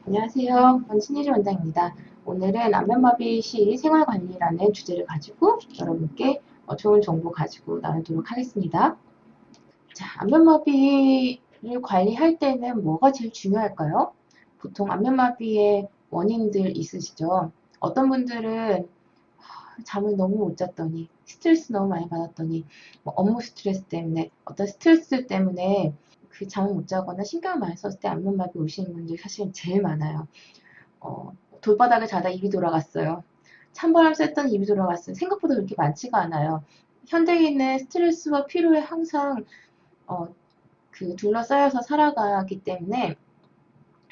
안녕하세요. 전 신희주 원장입니다. 오늘은 안면마비 시 생활관리라는 주제를 가지고 여러분께 좋은 정보 가지고 나누도록 하겠습니다. 자, 안면마비를 관리할 때는 뭐가 제일 중요할까요? 보통 안면마비의 원인들 있으시죠? 어떤 분들은 잠을 너무 못 잤더니, 스트레스 너무 많이 받았더니, 뭐 업무 스트레스 때문에, 어떤 스트레스 때문에 그 잠을 못 자거나 신경을 많이 썼을 때 안면마비 오시는 분들이 사실은 제일 많아요. 돌바닥을 자다 입이 돌아갔어요. 찬바람 쐈더니 입이 돌아갔어요. 생각보다 그렇게 많지가 않아요. 현대인은 스트레스와 피로에 항상 어, 둘러싸여서 살아가기 때문에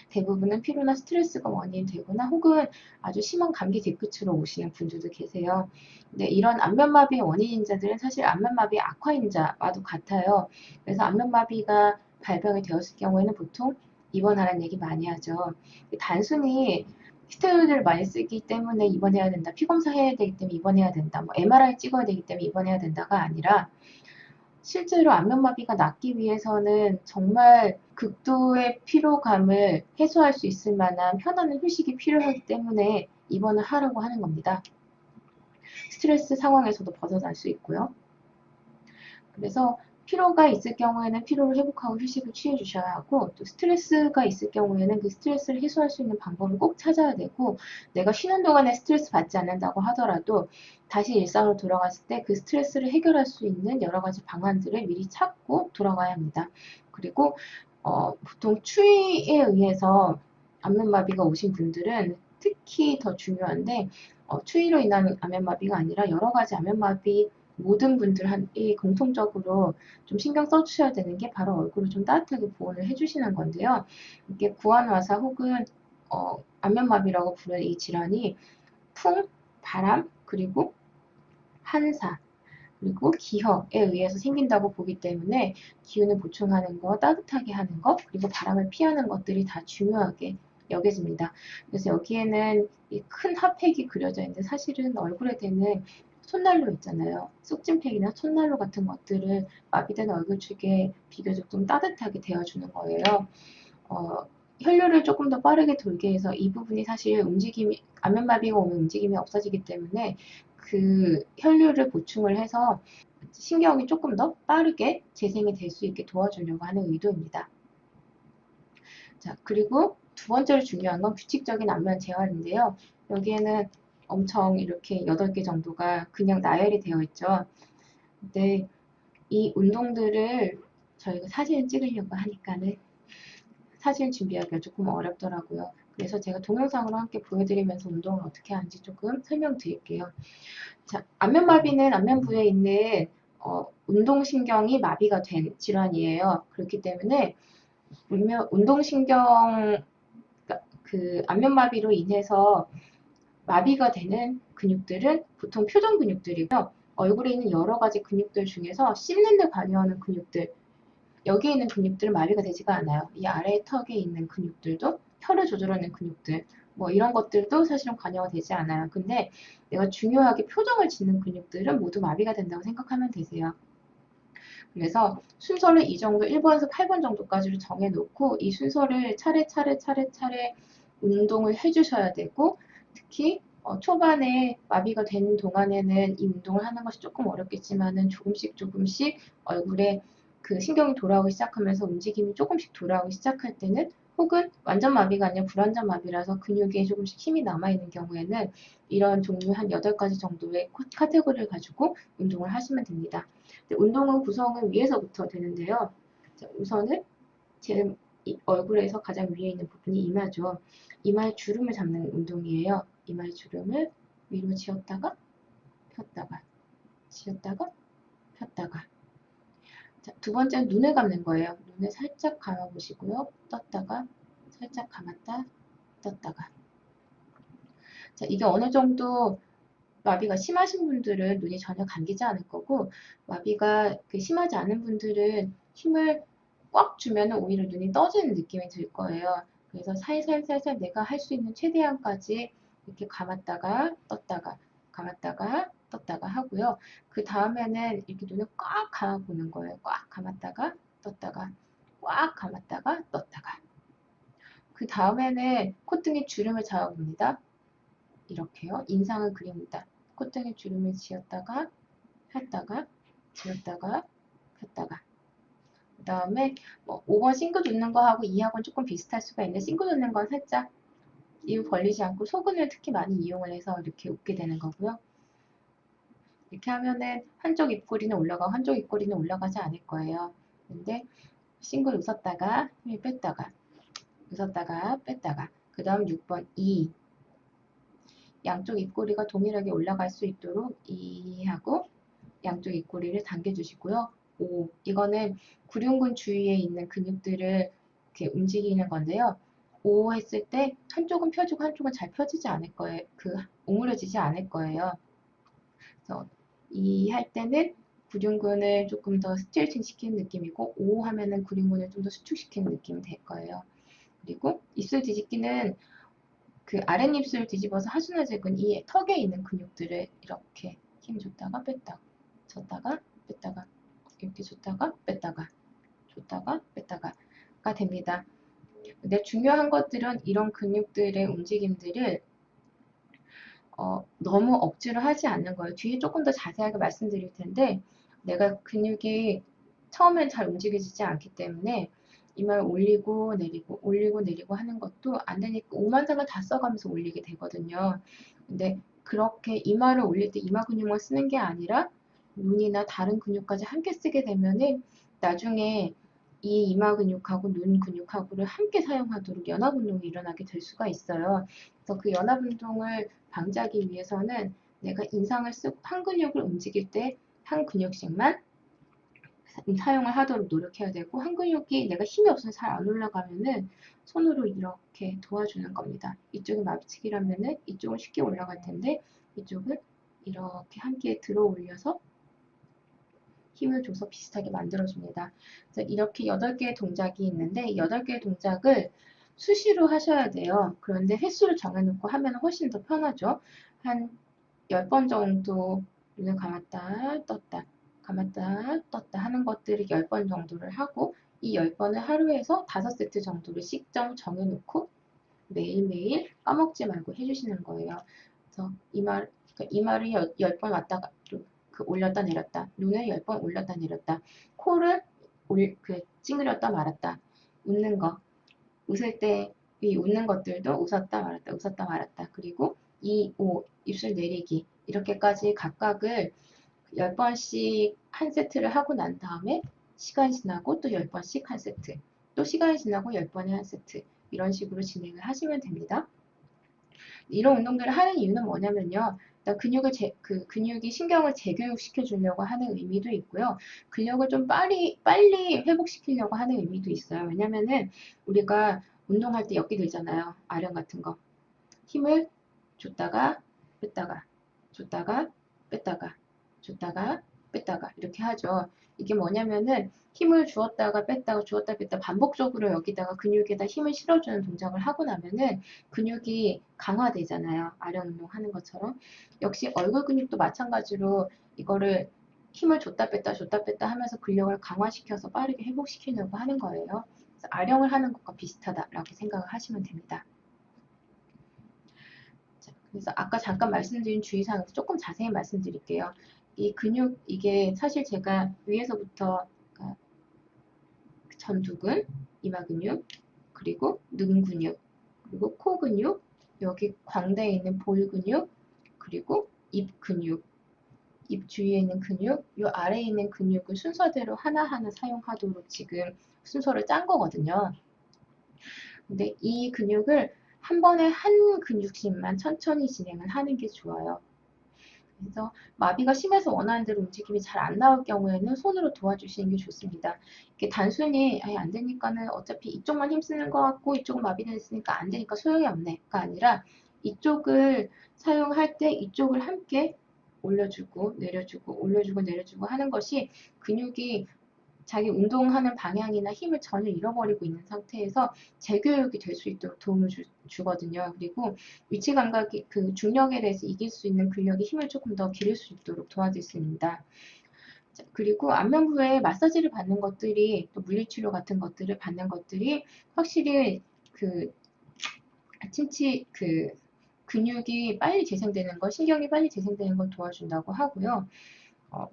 대부분은 피로나 스트레스가 원인이 되거나 혹은 아주 심한 감기 뒤끝으로 오시는 분들도 계세요. 근데 이런 안면마비의 원인인자들은 사실 안면마비의 악화인자와도 같아요. 그래서 안면마비가 발병이 되었을 경우에는 보통 입원하라는 얘기 많이 하죠. 단순히 스테로이드를 많이 쓰기 때문에 입원해야 된다, 피검사 해야 되기 때문에 입원해야 된다, 뭐 MRI 찍어야 되기 때문에 입원해야 된다가 아니라 실제로 안면마비가 낫기 위해서는 정말 극도의 피로감을 해소할 수 있을 만한 편안한 휴식이 필요하기 때문에 입원을 하라고 하는 겁니다. 스트레스 상황에서도 벗어날 수 있고요. 그래서 피로가 있을 경우에는 피로를 회복하고 휴식을 취해 주셔야 하고, 또 스트레스가 있을 경우에는 그 스트레스를 해소할 수 있는 방법을 꼭 찾아야 되고, 내가 쉬는 동안에 스트레스 받지 않는다고 하더라도 다시 일상으로 돌아갔을 때 그 스트레스를 해결할 수 있는 여러 가지 방안들을 미리 찾고 돌아가야 합니다. 그리고 보통 추위에 의해서 안면마비가 오신 분들은 특히 더 중요한데, 추위로 인한 안면마비가 아니라 여러 가지 안면마비 모든 분들이 공통적으로 좀 신경 써주셔야 되는 게 바로 얼굴을 좀 따뜻하게 보온을 해주시는 건데요. 이게 구안화사 혹은 안면마비라고 부르는 이 질환이 풍, 바람, 그리고 한사, 그리고 기혈에 의해서 생긴다고 보기 때문에 기운을 보충하는 것, 따뜻하게 하는 것, 그리고 바람을 피하는 것들이 다 중요하게 여겨집니다. 그래서 여기에는 이 큰 핫팩이 그려져 있는데 사실은 얼굴에 대는 손난로 있잖아요. 쏙진팩이나 손난로 같은 것들을 마비된 얼굴 쪽에 비교적 좀 따뜻하게 데워주는 거예요. 어, 혈류를 조금 더 빠르게 돌게 해서 이 부분이 사실 움직임이, 안면마비가 오면 움직임이 없어지기 때문에 그 혈류를 보충을 해서 신경이 조금 더 빠르게 재생이 될 수 있게 도와주려고 하는 의도입니다. 자, 그리고 두 번째로 중요한 건 규칙적인 안면 재활인데요. 여기에는 엄청 이렇게 8개 정도가 그냥 나열이 되어 있죠. 근데 이 운동들을 저희가 사진을 찍으려고 하니까는 사진 준비하기가 조금 어렵더라고요. 그래서 제가 동영상으로 함께 보여드리면서 운동을 어떻게 하는지 조금 설명드릴게요. 자, 안면마비는 안면 부에 있는 운동신경이 마비가 된 질환이에요. 그렇기 때문에 운동신경, 그 안면마비로 인해서 마비가 되는 근육들은 보통 표정 근육들이고요. 얼굴에 있는 여러 가지 근육들 중에서 씹는 데 관여하는 근육들, 여기에 있는 근육들은 마비가 되지가 않아요. 이 아래 턱에 있는 근육들도, 혀를 조절하는 근육들, 뭐 이런 것들도 사실은 관여가 되지 않아요. 근데 내가 중요하게 표정을 짓는 근육들은 모두 마비가 된다고 생각하면 되세요. 그래서 순서를 이 정도 1번에서 8번 정도까지로 정해놓고 이 순서를 차례차례 운동을 해주셔야 되고, 특히 초반에 마비가 된 동안에는 이 운동을 하는 것이 조금 어렵겠지만은 조금씩 얼굴에 그 신경이 돌아오기 시작하면서 움직임이 조금씩 돌아오기 시작할 때는, 혹은 완전 마비가 아니라 불완전 마비라서 근육에 조금씩 힘이 남아있는 경우에는 이런 종류 한 8가지 정도의 카테고리를 가지고 운동을 하시면 됩니다. 운동은 구성은 위에서부터 되는데요. 자, 우선은 제 얼굴에서 가장 위에 있는 부분이 이마죠. 이마의 주름을 잡는 운동이에요. 이마의 주름을 위로 지었다가 폈다가 지었다가 폈다가. 자, 두 번째는 눈을 감는 거예요. 눈을 살짝 감아보시고요. 떴다가 살짝 감았다 떴다가. 자, 이게 어느 정도 마비가 심하신 분들은 눈이 전혀 감기지 않을 거고, 마비가 심하지 않은 분들은 힘을 꽉 주면 오히려 눈이 떠지는 느낌이 들 거예요. 그래서 살살살살 내가 할 수 있는 최대한까지 이렇게 감았다가 떴다가 감았다가 떴다가 하고요. 그 다음에는 이렇게 눈을 꽉 감아보는 거예요. 꽉 감았다가 떴다가 꽉 감았다가 떴다가. 그 다음에는 콧등에 주름을 잡아봅니다. 이렇게요. 인상을 그립니다. 콧등에 주름을 지었다가 폈다가 지었다가 폈다가. 그 다음에 뭐 5번 싱긋 웃는 거하고 2하고는 조금 비슷할 수가 있는데 싱긋 웃는 건 살짝 입 벌리지 않고 속은을 특히 많이 이용을 해서 이렇게 웃게 되는 거고요. 이렇게 하면은 한쪽 입꼬리는 올라가고 한쪽 입꼬리는 올라가지 않을 거예요. 근데 싱글 웃었다가 힘을 뺐다가 웃었다가 뺐다가 그 다음 6번 2 양쪽 입꼬리가 동일하게 올라갈 수 있도록 2 하고 양쪽 입꼬리를 당겨주시고요. 5 이거는 구륜근 주위에 있는 근육들을 이렇게 움직이는 건데요. 5 했을 때 한쪽은 펴지고 한쪽은 잘 펴지지 않을 거예요. 오므려지지 않을 거예요. 그래서 2 할 때는 구륜근을 조금 더 스트레칭 시키는 느낌이고 5 하면은 구륜근을 좀 더 수축시키는 느낌이 될 거예요. 그리고 입술 뒤집기는 그 아랫입술 뒤집어서 하수나제근 이 턱에 있는 근육들을 이렇게 힘 줬다가 뺐다가 줬다가 뺐다가 이렇게 줬다가 뺐다가 줬다가 뺐다가가 됩니다. 근데 중요한 것들은 이런 근육들의 움직임들을 너무 억지로 하지 않는 거예요. 뒤에 조금 더 자세하게 말씀드릴 텐데 내가 근육이 처음엔 잘 움직여지지 않기 때문에 이마를 올리고 내리고 하는 것도 안 되니까 오만상을 다 써가면서 올리게 되거든요. 근데 그렇게 이마를 올릴 때 이마 근육만 쓰는 게 아니라 눈이나 다른 근육까지 함께 쓰게 되면은 나중에 이 이마 근육하고 눈 근육하고를 함께 사용하도록 연합 운동이 일어나게 될 수가 있어요. 그래서 그 연합 운동을 방지하기 위해서는 내가 인상을 쓰고 한 근육을 움직일 때 한 근육씩만 사용을 하도록 노력해야 되고 한 근육이 내가 힘이 없어서 잘 안 올라가면은 손으로 이렇게 도와주는 겁니다. 이쪽이 마비치기라면은 이쪽은 쉽게 올라갈 텐데 이쪽을 이렇게 함께 들어 올려서 힘을 줘서 비슷하게 만들어줍니다. 그래서 이렇게 8개의 동작이 있는데 8개의 동작을 수시로 하셔야 돼요. 그런데 횟수를 정해놓고 하면 훨씬 더 편하죠. 한 10번 정도 눈을 감았다 떴다 감았다 떴다 하는 것들을 10번 정도를 하고 이 10번을 하루에서 5세트 정도를 시점 정해놓고 매일매일 까먹지 말고 해주시는 거예요. 그래서 이마를 10번 왔다 올렸다 내렸다 눈을 10번 올렸다 내렸다 코를 찡그렸다 말았다 웃는 거 웃을 때 이 웃는 것들도 웃었다 말았다 웃었다 말았다 그리고 2, 5 입술 내리기 이렇게까지 각각을 10번씩 한 세트를 하고 난 다음에 시간이 지나고 또 10번씩 한 세트 또 시간이 지나고 10번에 한 세트 이런 식으로 진행을 하시면 됩니다. 이런 운동들을 하는 이유는 뭐냐면요. 일단 근육이 신경을 재교육시켜 주려고 하는 의미도 있고요. 근력을 좀 빨리 회복시키려고 하는 의미도 있어요. 왜냐면은 우리가 운동할 때 엮게 되잖아요. 아령 같은 거. 힘을 줬다가 뺐다가 줬다가 뺐다가 줬다가 뺐다가 이렇게 하죠. 이게 뭐냐면은 힘을 주었다가 뺐다가 주었다 뺐다 반복적으로 여기다가 근육에다 힘을 실어주는 동작을 하고 나면은 근육이 강화되잖아요. 아령 운동 하는 것처럼. 역시 얼굴 근육도 마찬가지로 이거를 힘을 줬다 뺐다 하면서 근력을 강화시켜서 빠르게 회복시키려고 하는 거예요. 그래서 아령을 하는 것과 비슷하다라고 생각을 하시면 됩니다. 그래서 아까 잠깐 말씀드린 주의사항에서 조금 자세히 말씀드릴게요. 이 근육, 이게 사실 제가 위에서부터 전두근, 이마 근육, 그리고 눈 근육, 그리고 코 근육, 여기 광대에 있는 볼 근육, 그리고 입 근육, 입 주위에 있는 근육, 이 아래에 있는 근육을 순서대로 하나하나 사용하도록 지금 순서를 짠 거거든요. 근데 이 근육을 한 번에 한 근육씩만 천천히 진행을 하는 게 좋아요. 그래서 마비가 심해서 원하는 대로 움직임이 잘 안 나올 경우에는 손으로 도와주시는 게 좋습니다. 이게 단순히 아예 안 되니까는 어차피 이쪽만 힘쓰는 것 같고 이쪽은 마비되어 있으니까 안 되니까 소용이 없네가 아니라 이쪽을 사용할 때 이쪽을 함께 올려주고 내려주고 올려주고 내려주고 하는 것이 근육이 자기 운동하는 방향이나 힘을 전혀 잃어버리고 있는 상태에서 재교육이 될 수 있도록 도움을 주거든요. 그리고 위치 감각이 중력에 대해서 이길 수 있는 근력의 힘을 조금 더 기를 수 있도록 도와줄 수 있습니다. 그리고 안면부에 마사지를 받는 것들이 또 물리치료 같은 것들을 받는 것들이 확실히 근육이 빨리 재생되는 것, 신경이 빨리 재생되는 걸 도와준다고 하고요.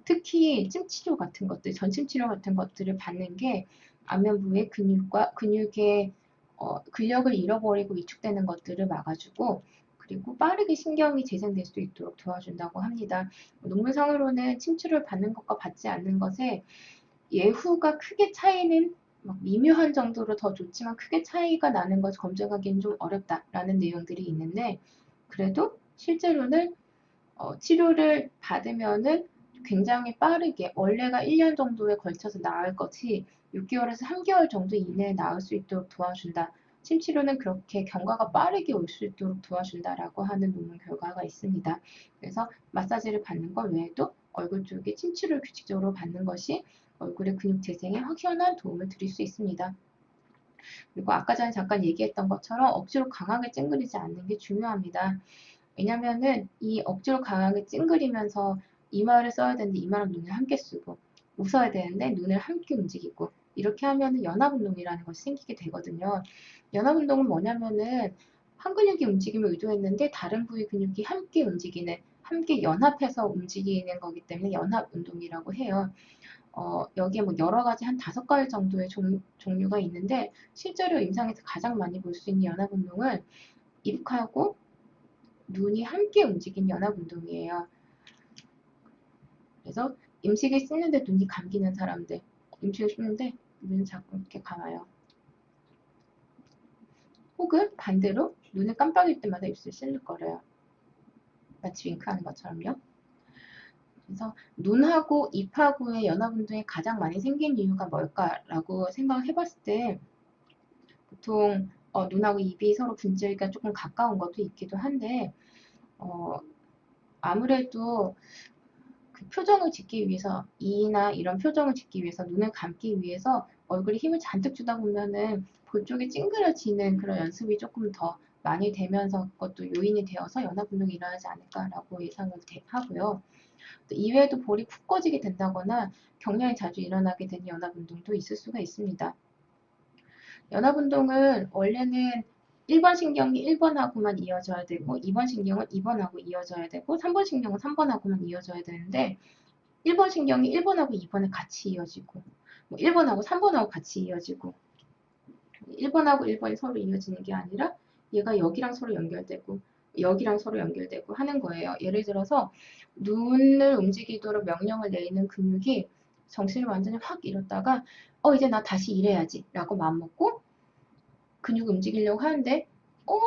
특히 찜치료 같은 것들, 전침치료 같은 것들을 받는 게 안면부의 근육의 근력을 잃어버리고 위축되는 것들을 막아주고, 그리고 빠르게 신경이 재생될 수 있도록 도와준다고 합니다. 논문상으로는 침치료를 받는 것과 받지 않는 것에 예후가 크게 차이는 막 미묘한 정도로 더 좋지만 크게 차이가 나는 걸 검증하기는 좀 어렵다라는 내용들이 있는데, 그래도 실제로는 치료를 받으면은 굉장히 빠르게 원래가 1년 정도에 걸쳐서 나을 것이 6개월에서 3개월 정도 이내에 나을 수 있도록 도와준다. 침치료는 그렇게 경과가 빠르게 올 수 있도록 도와준다라고 하는 논문 결과가 있습니다. 그래서 마사지를 받는 것 외에도 얼굴 쪽에 침치료를 규칙적으로 받는 것이 얼굴의 근육 재생에 확연한 도움을 드릴 수 있습니다. 그리고 아까 전에 잠깐 얘기했던 것처럼 억지로 강하게 찡그리지 않는 게 중요합니다. 왜냐면은 이 억지로 강하게 찡그리면서 이마를 써야 되는데 이마랑 눈을 함께 쓰고, 웃어야 되는데 눈을 함께 움직이고, 이렇게 하면은 연합운동이라는 것이 생기게 되거든요. 연합운동은 뭐냐면은 한 근육이 움직임을 의도했는데 다른 부위 근육이 함께 움직이는, 함께 연합해서 움직이는 거기 때문에 연합운동이라고 해요. 여기에 뭐 여러 가지 한 5가지 정도의 종류가 있는데, 실제로 임상에서 가장 많이 볼 수 있는 연합운동은 입하고 눈이 함께 움직이는 연합운동이에요. 그래서 음식을 씹는데 눈이 감기는 사람들, 음식을 씹는데 눈을 자꾸 이렇게 감아요. 혹은 반대로 눈을 깜빡일 때마다 입술 실룩거려요. 마치 윙크하는 것처럼요. 그래서 눈하고 입하고의 연합운동이 가장 많이 생긴 이유가 뭘까라고 생각을 해봤을 때, 보통 눈하고 입이 서로 분지가 조금 가까운 것도 있기도 한데, 아무래도 그 표정을 짓기 위해서, 이나 이런 표정을 짓기 위해서, 눈을 감기 위해서 얼굴에 힘을 잔뜩 주다 보면은 볼 쪽이 찡그려지는 그런 연습이 조금 더 많이 되면서 그것도 요인이 되어서 연합운동이 일어나지 않을까라고 예상을 하고요. 또 이외에도 볼이 푹 꺼지게 된다거나 경련이 자주 일어나게 되는 연합운동도 있을 수가 있습니다. 연합운동은 원래는 1번 신경이 1번하고만 이어져야 되고, 2번 신경은 2번하고 이어져야 되고, 3번 신경은 3번하고만 이어져야 되는데, 1번 신경이 1번하고 2번에 같이 이어지고, 1번하고 3번하고 같이 이어지고, 1번하고 1번이 서로 이어지는 게 아니라 얘가 여기랑 서로 연결되고 여기랑 서로 연결되고 하는 거예요. 예를 들어서 눈을 움직이도록 명령을 내리는 근육이 정신을 완전히 확 잃었다가 이제 나 다시 일해야지 라고 마음먹고 근육을 움직이려고 하는데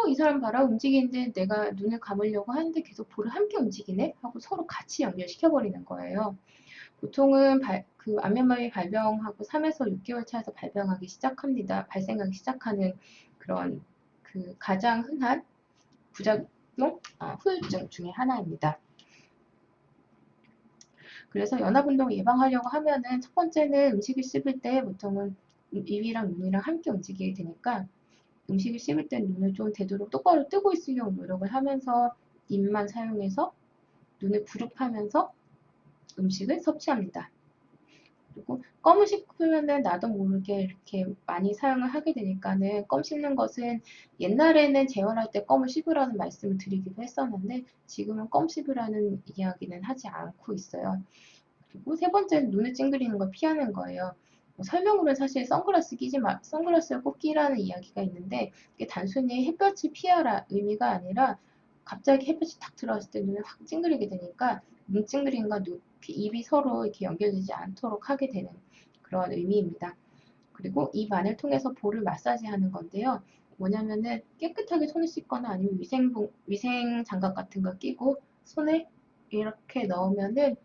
이 사람 봐라 움직이는데 내가 눈을 감으려고 하는데 계속 볼을 함께 움직이네 하고 서로 같이 연결시켜버리는 거예요. 보통은 안면마비 발병하고 3에서 6개월 차에서 발병하기 시작합니다. 발생하기 시작하는 그런 가장 흔한 부작용, 후유증 중에 하나입니다. 그래서 연합운동 예방하려고 하면은 첫 번째는 음식을 씹을 때 보통은 입이랑 눈이랑 함께 움직이게 되니까 음식을 씹을 때 눈을 좀 되도록 똑바로 뜨고 있으려고 노력을 하면서 입만 사용해서 눈을 부릅하면서 음식을 섭취합니다. 그리고 껌을 씹으면은 나도 모르게 이렇게 많이 사용을 하게 되니까는 껌 씹는 것은 옛날에는 재활할 때 껌을 씹으라는 말씀을 드리기도 했었는데 지금은 껌 씹으라는 이야기는 하지 않고 있어요. 그리고 세 번째는 눈을 찡그리는 걸 피하는 거예요. 설명으로는 사실 선글라스를 꼭 끼라는 이야기가 있는데 이게 단순히 햇볕을 피하라 의미가 아니라 갑자기 햇볕이 탁 들어왔을 때 눈을 확 찡그리게 되니까 눈 찡그림과 입이 서로 이렇게 연결되지 않도록 하게 되는 그런 의미입니다. 그리고 입 안을 통해서 볼을 마사지하는 건데요. 뭐냐면은 깨끗하게 손을 씻거나 아니면 위생 장갑 같은 거 끼고 손에 이렇게 넣으면은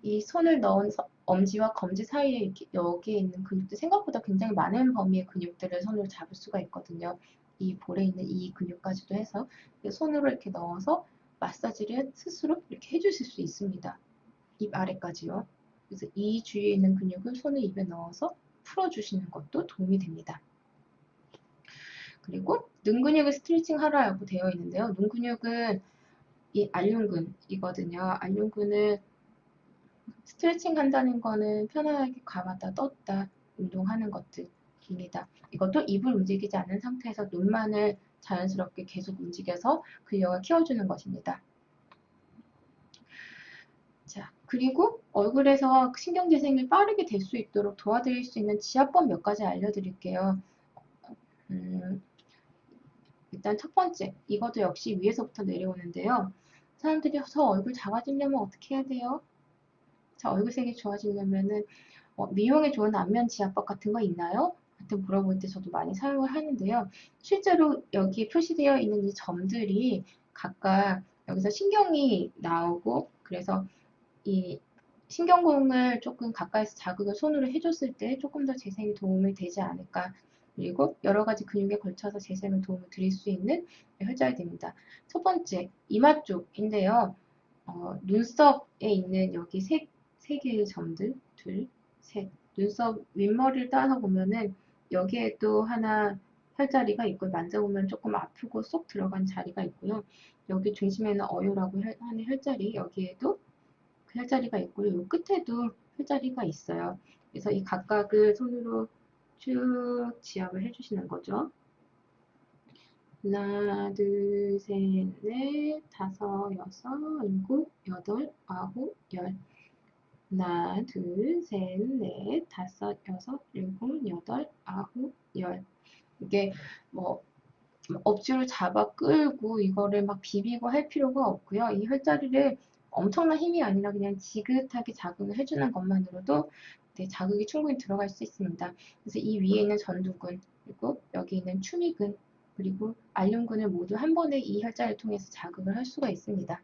이 손을 넣은 엄지와 검지 사이에 이렇게 여기에 있는 근육들 생각보다 굉장히 많은 범위의 근육들을 손으로 잡을 수가 있거든요. 이 볼에 있는 이 근육까지도 해서 손으로 이렇게 넣어서 마사지를 스스로 이렇게 해주실 수 있습니다. 입 아래까지요. 그래서 이 주위에 있는 근육을 손을 입에 넣어서 풀어주시는 것도 도움이 됩니다. 그리고 눈 근육을 스트레칭 하라고 되어 있는데요. 눈 근육은 이 알륜근이거든요. 알륜근을 스트레칭 한다는 거는 편안하게 감았다 떴다 운동하는 것들입니다. 이것도 입을 움직이지 않는 상태에서 눈만을 자연스럽게 계속 움직여서 근력을 키워주는 것입니다. 자, 그리고 얼굴에서 신경재생이 빠르게 될 수 있도록 도와드릴 수 있는 지압법 몇 가지 알려드릴게요. 음, 일단 첫 번째, 이것도 역시 위에서부터 내려오는데요. 사람들이 저 얼굴 작아지려면 어떻게 해야 돼요? 자, 얼굴색이 좋아지려면은 미용에 좋은 안면 지압법 같은 거 있나요? 같은 물어볼 때 저도 많이 사용을 하는데요. 실제로 여기 표시되어 있는 이 점들이 각각 여기서 신경이 나오고 그래서 이 신경공을 조금 가까이서 자극을 손으로 해줬을 때 조금 더 재생이 도움이 되지 않을까. 그리고 여러 가지 근육에 걸쳐서 재생을 도움을 드릴 수 있는 혈자리입니다. 첫 번째, 이마 쪽인데요. 눈썹에 있는 여기 세 개의 점들, 둘, 셋. 눈썹 윗머리를 따서 보면은 여기에 또 하나 혈자리가 있고 만져보면 조금 아프고 쏙 들어간 자리가 있고요. 여기 중심에는 어유라고 하는 혈자리, 여기에도 그 혈자리가 있고요. 이 끝에도 혈자리가 있어요. 그래서 이 각각을 손으로 쭉 지압을 해주시는 거죠. 하나, 둘, 셋, 넷, 다섯, 여섯, 일곱, 여덟, 아홉, 열. 하나, 둘, 셋, 넷, 다섯, 여섯, 일곱, 여덟, 아홉, 열. 이게 뭐 억지로 잡아 끌고 이거를 막 비비고 할 필요가 없고요. 이 혈자리를 엄청난 힘이 아니라 그냥 지긋하게 자극을 해주는 것만으로도 자극이 충분히 들어갈 수 있습니다. 그래서 이 위에 있는 전두근, 그리고 여기 있는 추미근, 그리고 알륜근을 모두 한 번에 이 혈자리를 통해서 자극을 할 수가 있습니다.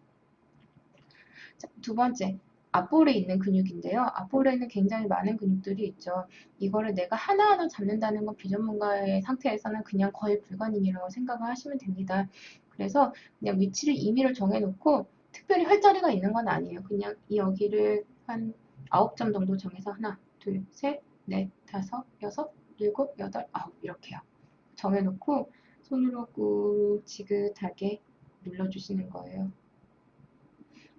자, 두 번째, 앞볼에 있는 근육인데요. 앞볼에는 굉장히 많은 근육들이 있죠. 이거를 내가 하나하나 잡는다는 건 비전문가의 상태에서는 그냥 거의 불가능이라고 생각을 하시면 됩니다. 그래서 그냥 위치를 임의로 정해놓고 특별히 혈자리가 있는 건 아니에요. 그냥 이 여기를 한 9점 정도 정해서 하나, 둘, 셋, 넷, 다섯, 여섯, 일곱, 여덟, 아홉 이렇게요. 정해놓고 손으로 꾹 지긋하게 눌러주시는 거예요.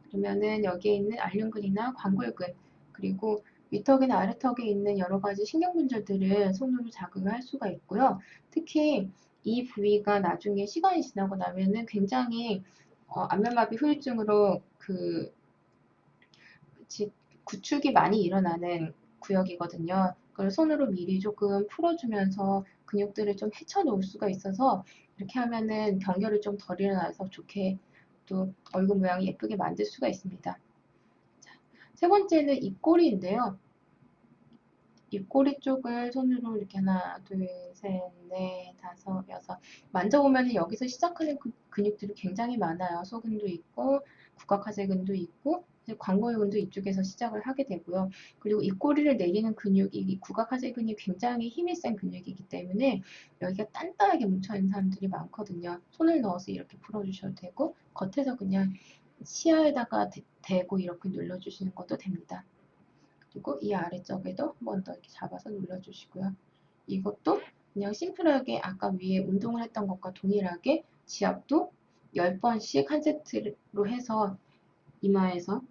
그러면은 여기에 있는 알륜근이나 광골근 그리고 위턱이나 아래턱에 있는 여러 가지 신경분절들을 손으로 자극을 할 수가 있고요. 특히 이 부위가 나중에 시간이 지나고 나면은 굉장히 안면마비 후유증으로 구축이 많이 일어나는 구역이거든요. 그걸 손으로 미리 조금 풀어주면서 근육들을 좀 헤쳐놓을 수가 있어서 이렇게 하면은 병결이 좀 덜 일어나서 좋게 또 얼굴 모양이 예쁘게 만들 수가 있습니다. 세 번째는 입꼬리인데요. 입꼬리 쪽을 손으로 이렇게 하나, 둘, 셋, 넷, 다섯, 여섯 만져보면 여기서 시작하는 근육들이 굉장히 많아요. 소근도 있고 국각하세근도 있고 광골근도 이쪽에서 시작을 하게 되고요. 그리고 입꼬리를 내리는 근육이 이 국각하세근이 굉장히 힘이 센 근육이기 때문에 여기가 단단하게 뭉쳐있는 사람들이 많거든요. 손을 넣어서 이렇게 풀어주셔도 되고 겉에서 그냥 치아에다가 대고 이렇게 눌러주시는 것도 됩니다. 그리고 이 아래쪽에도 한 번 더 이렇게 잡아서 눌러주시고요. 이것도 그냥 심플하게 아까 위에 운동을 했던 것과 동일하게 지압도 10번씩 한 세트로 해서 이마에서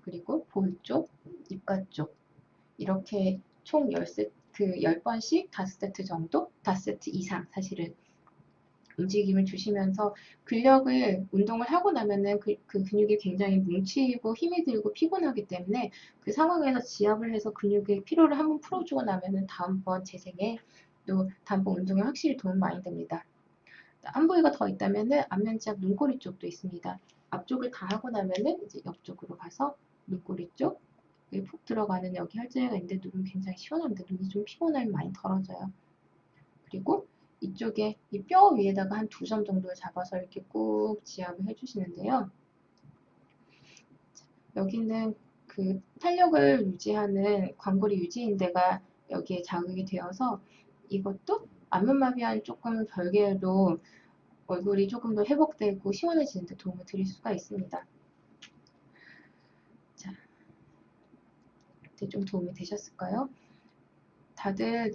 그리고 볼 쪽, 입가 쪽 이렇게 총 10번씩 5세트 정도? 5세트 이상 사실은 움직임을 주시면서 근력을 운동을 하고 나면은 그 근육이 굉장히 뭉치고 힘이 들고 피곤하기 때문에 그 상황에서 지압을 해서 근육의 피로를 한번 풀어주고 나면은 다음번 재생에 또 다음번 운동에 확실히 도움 많이 됩니다. 한 부위가 더 있다면은 안면 지압 눈꼬리 쪽도 있습니다. 앞쪽을 다 하고 나면은 이제 옆쪽으로 가서 눈꼬리 쪽 푹 들어가는 여기 혈자리가 있는데 눈은 굉장히 시원합니다. 눈이 좀 피곤하면 많이 덜어져요. 그리고 이쪽에 이 뼈 위에다가 한 2점 정도를 잡아서 이렇게 꾹 지압을 해주시는데요. 여기는 그 탄력을 유지하는 광골이 유지인대가 여기에 자극이 되어서 이것도 안면마비와는 조금 별개로 얼굴이 조금 더 회복되고 시원해지는 데 도움을 드릴 수가 있습니다. 자, 좀 도움이 되셨을까요? 다들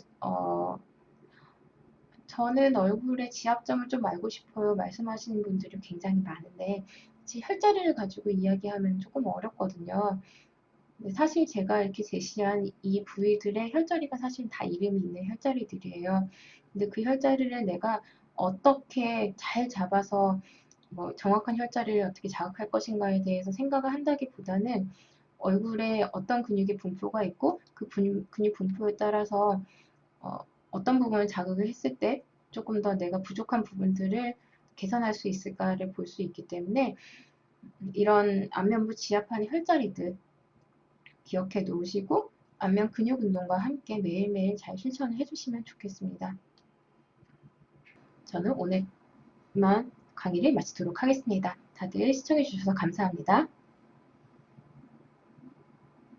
저는 얼굴에 지압점을 좀 알고 싶어요. 말씀하시는 분들이 굉장히 많은데 혈자리를 가지고 이야기하면 조금 어렵거든요. 근데 사실 제가 이렇게 제시한 이 부위들의 혈자리가 사실 다 이름이 있는 혈자리들이에요. 근데 그 혈자리를 내가 어떻게 잘 잡아서 뭐 정확한 혈자리를 어떻게 자극할 것인가에 대해서 생각을 한다기보다는 얼굴에 어떤 근육의 분포가 있고 그 근육 분포에 따라서 어떤 부분을 자극을 했을 때 조금 더 내가 부족한 부분들을 개선할 수 있을까를 볼 수 있기 때문에 이런 안면부 지압하는 혈자리들 기억해 놓으시고 안면 근육 운동과 함께 매일매일 잘 실천을 해주시면 좋겠습니다. 저는 오늘만 강의를 마치도록 하겠습니다. 다들 시청해 주셔서 감사합니다.